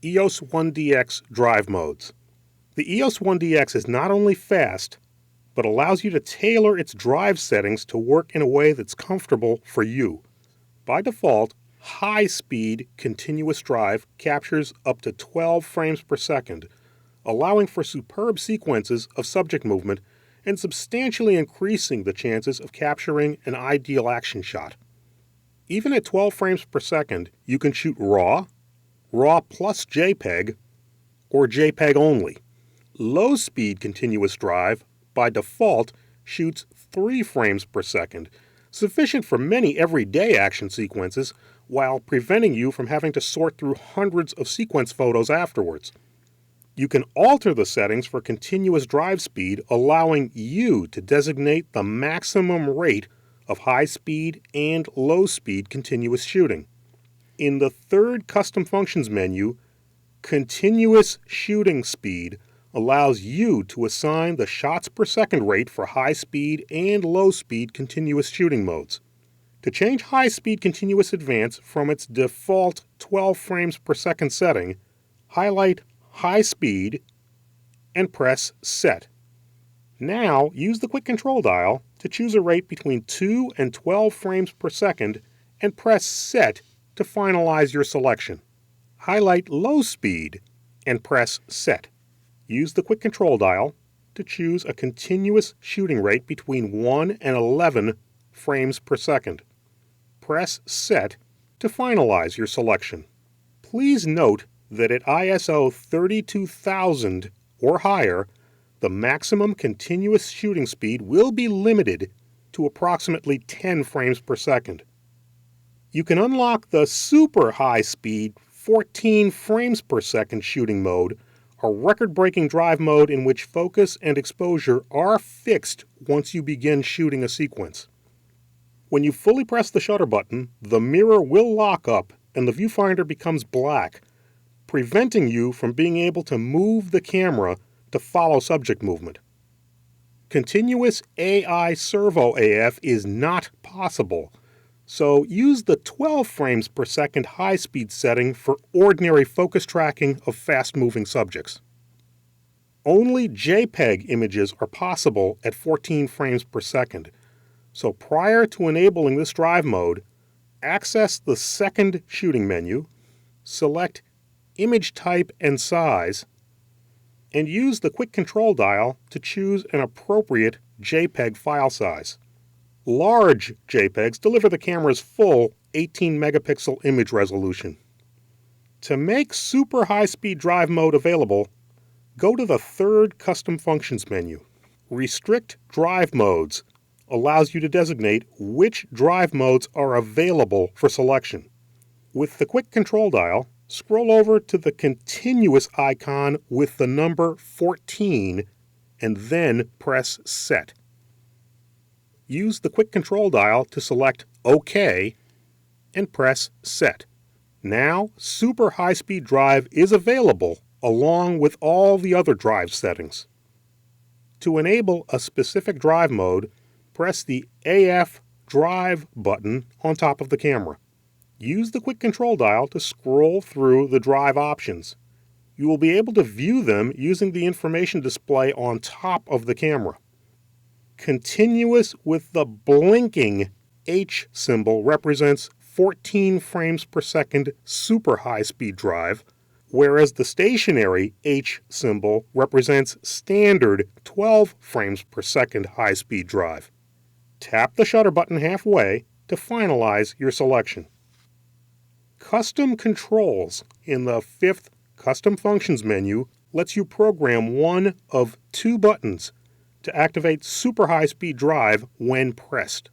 EOS-1DX drive modes. The EOS-1DX is not only fast, but allows you to tailor its drive settings to work in a way that's comfortable for you. By default, high-speed continuous drive captures up to 12 frames per second, allowing for superb sequences of subject movement and substantially increasing the chances of capturing an ideal action shot. Even at 12 frames per second, you can shoot RAW, RAW plus JPEG, or JPEG only. Low-speed continuous drive, by default, shoots 3 frames per second, sufficient for many everyday action sequences, while preventing you from having to sort through hundreds of sequence photos afterwards. You can alter the settings for continuous drive speed, allowing you to designate the maximum rate of high-speed and low-speed continuous shooting. In the third Custom Functions menu, Continuous Shooting Speed allows you to assign the shots per second rate for high-speed and low-speed continuous shooting modes. To change high-speed continuous advance from its default 12 frames per second setting, highlight High Speed and press Set. Now use the quick control dial to choose a rate between 2 and 12 frames per second and press Set to finalize your selection. Highlight Low Speed and press Set. Use the quick control dial to choose a continuous shooting rate between 1 and 11 frames per second. Press Set to finalize your selection. Please note that at ISO 32,000 or higher, the maximum continuous shooting speed will be limited to approximately 10 frames per second. You can unlock the super high speed 14 frames per second shooting mode, a record-breaking drive mode in which focus and exposure are fixed once you begin shooting a sequence. When you fully press the shutter button, the mirror will lock up and the viewfinder becomes black, preventing you from being able to move the camera to follow subject movement. Continuous AI Servo AF is not possible, so use the 12 frames per second high-speed setting for ordinary focus tracking of fast-moving subjects. Only JPEG images are possible at 14 frames per second, so prior to enabling this drive mode, access the second shooting menu, select Image Type and Size, and use the quick control dial to choose an appropriate JPEG file size. Large JPEGs deliver the camera's full 18 megapixel image resolution. To make super high-speed drive mode available, go to the third Custom Functions menu. Restrict Drive Modes allows you to designate which drive modes are available for selection. With the quick control dial, scroll over to the continuous icon with the number 14 and then press Set. Use the quick control dial to select OK and press Set. Now, Super High-Speed Drive is available along with all the other drive settings. To enable a specific drive mode, press the AF Drive button on top of the camera. Use the quick control dial to scroll through the drive options. You will be able to view them using the information display on top of the camera. Continuous with the blinking H symbol represents 14 frames per second super high-speed drive, whereas the stationary H symbol represents standard 12 frames per second high-speed drive. Tap the shutter button halfway to finalize your selection. Custom Controls in the fifth Custom Functions menu lets you program one of two buttons to activate super high-speed drive when pressed: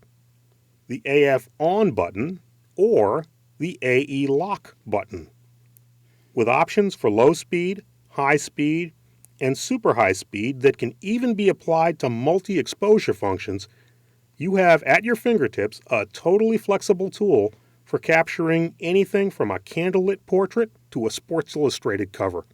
the AF On button or the AE Lock button. With options for low speed, high speed, and super high speed that can even be applied to multi-exposure functions, you have at your fingertips a totally flexible tool for capturing anything from a candlelit portrait to a Sports Illustrated cover.